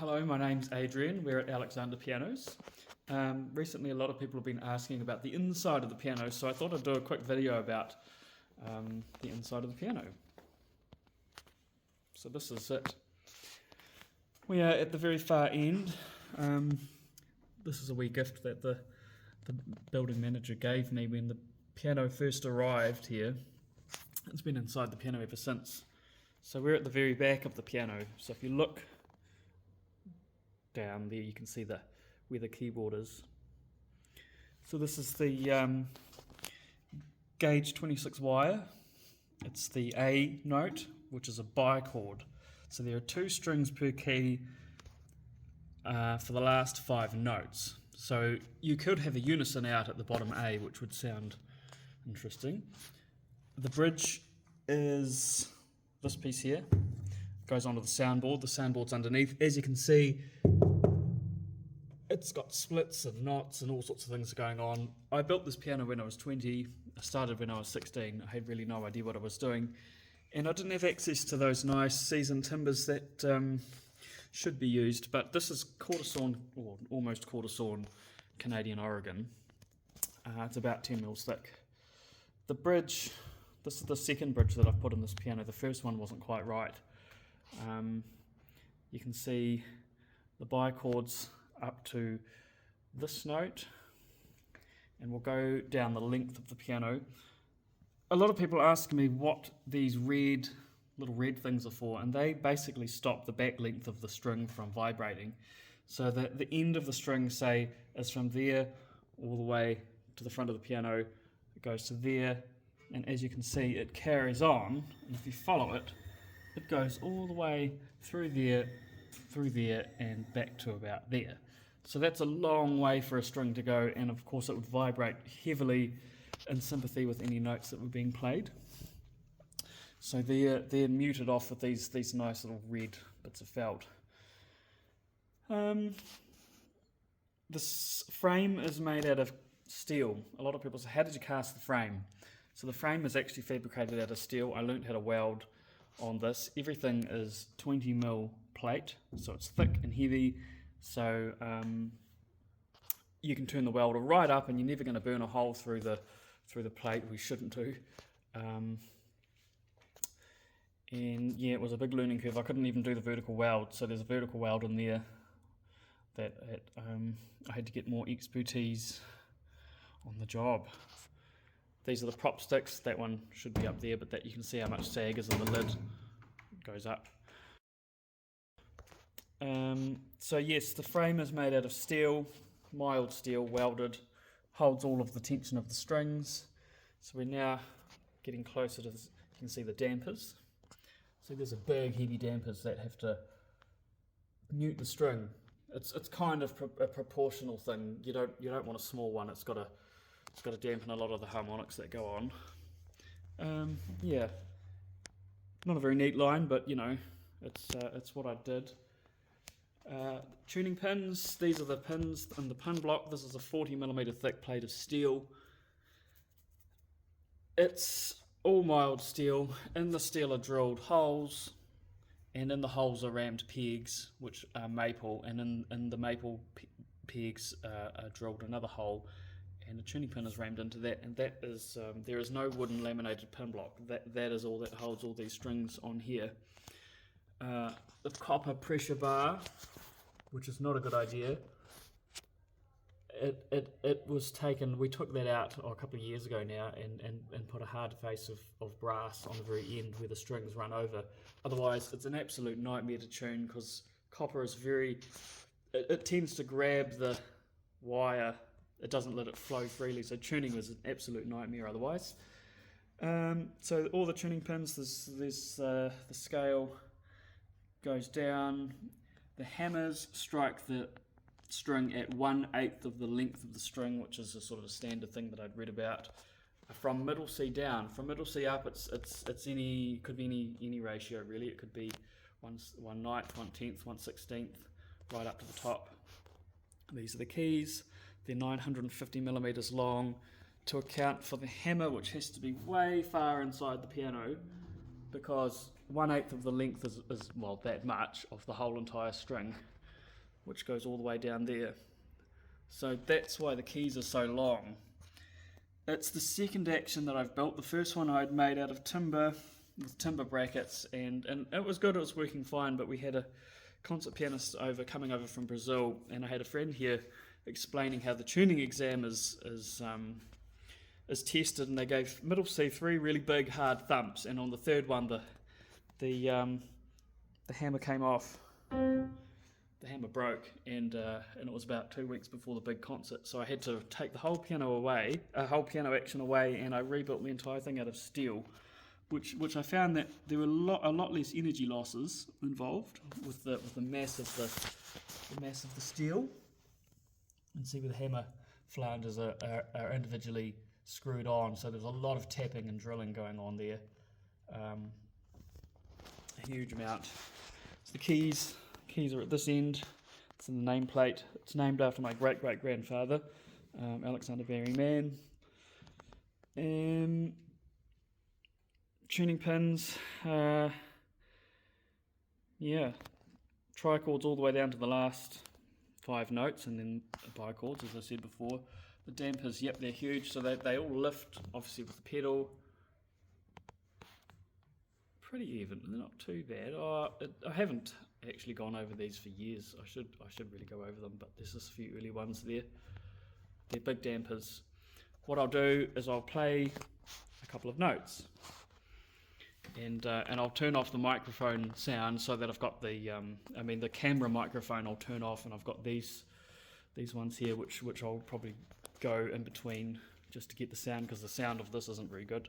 Hello, my name's Adrian. We're at Alexander Pianos. Recently, a lot of people have been asking about the inside of the piano, so I thought I'd do a quick video about the inside of the piano. So this is it. We are at the very far end. This is a wee gift that the building manager gave me when the piano first arrived here. It's been inside the piano ever since. So we're at the very back of the piano. So if you look down there, you can see where the keyboard is. So this is the gauge 26 wire. It's the A note, which is a bichord. So there are 2 strings per key for the last 5 notes. So you could have a unison out at the bottom A, which would sound interesting. The bridge is this piece here. It goes onto the soundboard. The soundboard's underneath. As you can see, it's got splits and knots and all sorts of things going on. I built this piano when I was 20. I started when I was 16. I had really no idea what I was doing. And I didn't have access to those nice seasoned timbers that should be used. But this is quarter sawn, or almost quarter sawn Canadian Oregon. It's about 10 mils thick. The bridge, this is the second bridge that I've put in this piano. The first one wasn't quite right. You can see the bichords up to this note, and we'll go down the length of the piano. A lot of people ask me what these little red things are for, and they basically stop the back length of the string from vibrating. So that the end of the string, say, is from there all the way to the front of the piano. It goes to there, and as you can see, it carries on, and if you follow it, it goes all the way through there, and back to about there. So that's a long way for a string to go, and of course it would vibrate heavily in sympathy with any notes that were being played. So they're muted off with these nice little red bits of felt. This frame is made out of steel. A lot of people say, how did you cast the frame? So the frame is actually fabricated out of steel. I learned how to weld on this. Everything is 20 mil plate, so it's thick and heavy. So you can turn the welder right up, and you're never going to burn a hole through the plate. We shouldn't do. And yeah, it was a big learning curve. I couldn't even do the vertical weld. So there's a vertical weld in there that I had to get more expertise on the job. These are the prop sticks. That one should be up there, but that you can see how much sag is in the lid. It goes up. So yes, the frame is made out of steel, mild steel, welded, holds all of the tension of the strings. So we're now getting closer to this. You can see the dampers. So there's a big heavy dampers that have to mute the string. It's kind of a proportional thing. You don't want a small one. It's got to dampen a lot of the harmonics that go on. Yeah, not a very neat line, but you know, it's what I did. Tuning pins, these are the pins in the pin block. This is a 40mm thick plate of steel. It's all mild steel. In the steel are drilled holes, and in the holes are rammed pegs, which are maple, and in the maple pegs are drilled another hole, and a tuning pin is rammed into that, and that is, there is no wooden laminated pin block. That is all that holds all these strings on here. The copper pressure bar, which is not a good idea. It was taken, we took that out a couple of years ago now, and put a hard face of brass on the very end where the strings run over. Otherwise, it's an absolute nightmare to tune, because copper is it tends to grab the wire. It doesn't let it flow freely, so tuning is an absolute nightmare otherwise. So all the tuning pins, there's the scale goes down. The hammers strike the string at 1/8 of the length of the string, which is a sort of a standard thing that I'd read about. From middle C down, from middle C up, it's could be any ratio really. It could be 1/9, 1/10, 1/16, right up to the top. These are the keys. They're 950mm long. To account for the hammer, which has to be way far inside the piano, because 1/8 of the length is well, that much of the whole entire string. which goes all the way down there. So that's why the keys are so long. It's the second action that I've built. The first one I'd made out of timber with timber brackets, and it was good, it was working fine, but we had a concert pianist coming over from Brazil, and I had a friend here explaining how the tuning exam is tested, and they gave middle C 3 really big hard thumps, and on the third one the hammer came off. The hammer broke, and it was about 2 weeks before the big concert, so I had to take the whole piano action away, and I rebuilt the entire thing out of steel, which I found that there were a lot less energy losses involved with the mass of the steel. And see where the hammer flanges are individually screwed on, so there's a lot of tapping and drilling going on there, a huge amount. So the keys are at this end. It's in the nameplate. It's named after my great-great-grandfather, Alexander Barry Mann. Tuning pins, trichords all the way down to the last 5 notes, and then bichords, as I said before. The dampers, yep, they're huge, so they all lift, obviously, with the pedal. Pretty even, they're not too bad. I haven't actually gone over these for years. I should really go over them, but there's just a few early ones there. They're big dampers. What I'll do is I'll play a couple of notes, and I'll turn off the microphone sound so that I've got the camera microphone I'll turn off, and I've got these ones here which I'll probably go in between just to get the sound, because the sound of this isn't very good.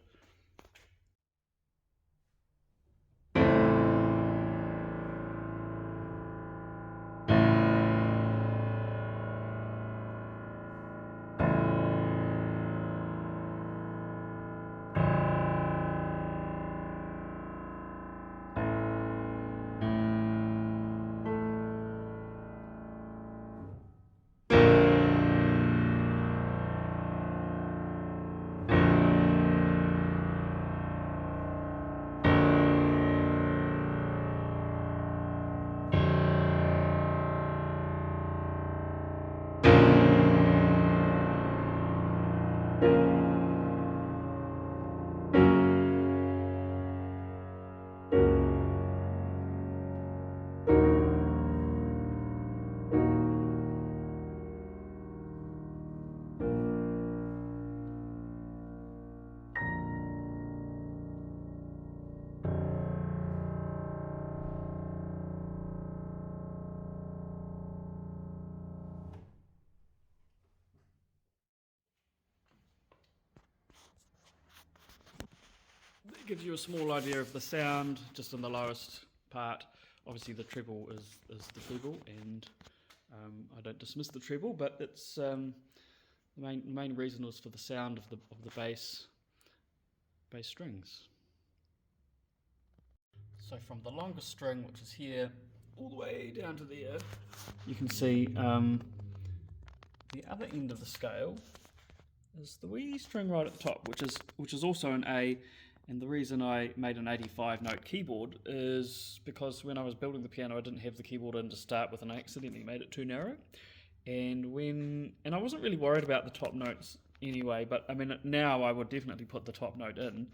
It gives you a small idea of the sound just in the lowest part. Obviously the treble is the treble, and I don't dismiss the treble, but it's the main reason was for the sound of the bass strings. So from the longest string, which is here, all the way down to there, you can see the other end of the scale is the wee string right at the top, which is also an A. And the reason I made an 85 note keyboard is because when I was building the piano, I didn't have the keyboard in to start with, and I accidentally made it too narrow. And I wasn't really worried about the top notes anyway, but I mean now I would definitely put the top note in.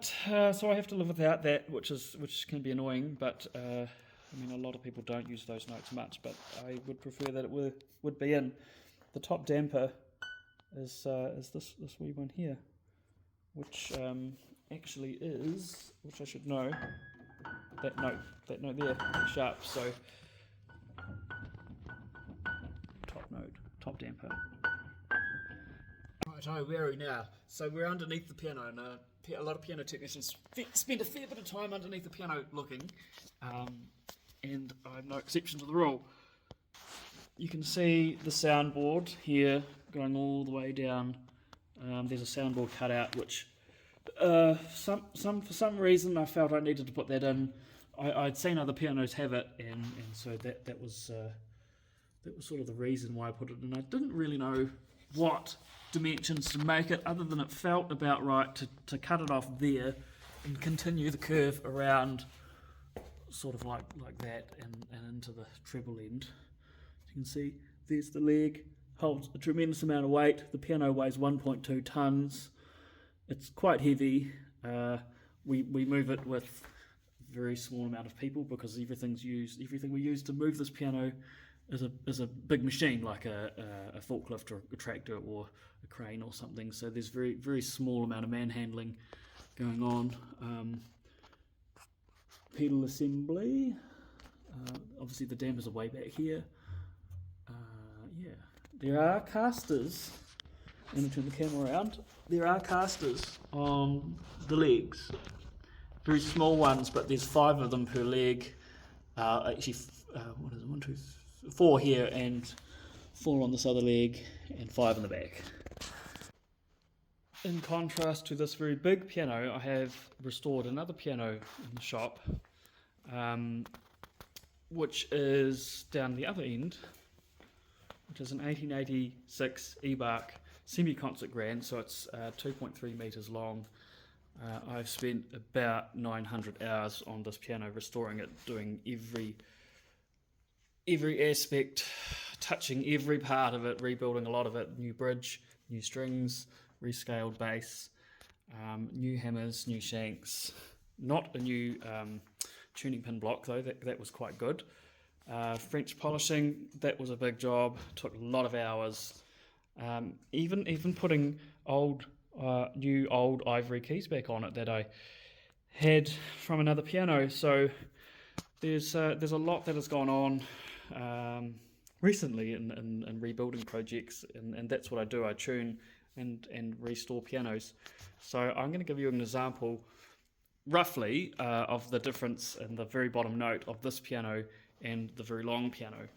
So I have to live without that, which can be annoying. But I mean, a lot of people don't use those notes much, but I would prefer that it would be in. The top damper is this wee one here, which actually is, which I should know, that note there, sharp. So top damper. Right, where are we now? So we're underneath the piano, and a lot of piano technicians spend a fair bit of time underneath the piano looking, and I'm no exception to the rule. You can see the soundboard here going all the way down. There's a soundboard cut out, which for some reason I felt I needed to put that in. I'd seen other pianos have it, and so that was sort of the reason why I put it in. I didn't really know what dimensions to make it, other than it felt about right to cut it off there and continue the curve around sort of like that, and into the treble end. You can see there's the leg, holds a tremendous amount of weight. The piano weighs 1.2 tons. It's quite heavy. We move it with a very small amount of people because everything we use to move this piano is a big machine like a forklift or a tractor or a crane or something. So there's very small amount of manhandling going on. Pedal assembly. Obviously the dampers are way back here. Yeah, there are casters. Let me turn the camera around. There are casters on the legs. Very small ones, but there's 5 of them per leg. Actually, what is it? 1, 2, 4 here, and 4 on this other leg, and 5 in the back. In contrast to this very big piano, I have restored another piano in the shop, which is down the other end, which is an 1886 E-Bark semi-concert grand, so it's 2.3 metres long. I've spent about 900 hours on this piano, restoring it, doing every aspect, touching every part of it, rebuilding a lot of it, new bridge, new strings, rescaled bass, new hammers, new shanks, not a new tuning pin block though, that was quite good. French polishing, that was a big job, took a lot of hours. Even putting new old ivory keys back on it that I had from another piano. So there's a lot that has gone on recently in rebuilding projects, and that's what I do. I tune and restore pianos. So I'm going to give you an example roughly of the difference in the very bottom note of this piano and the very long piano.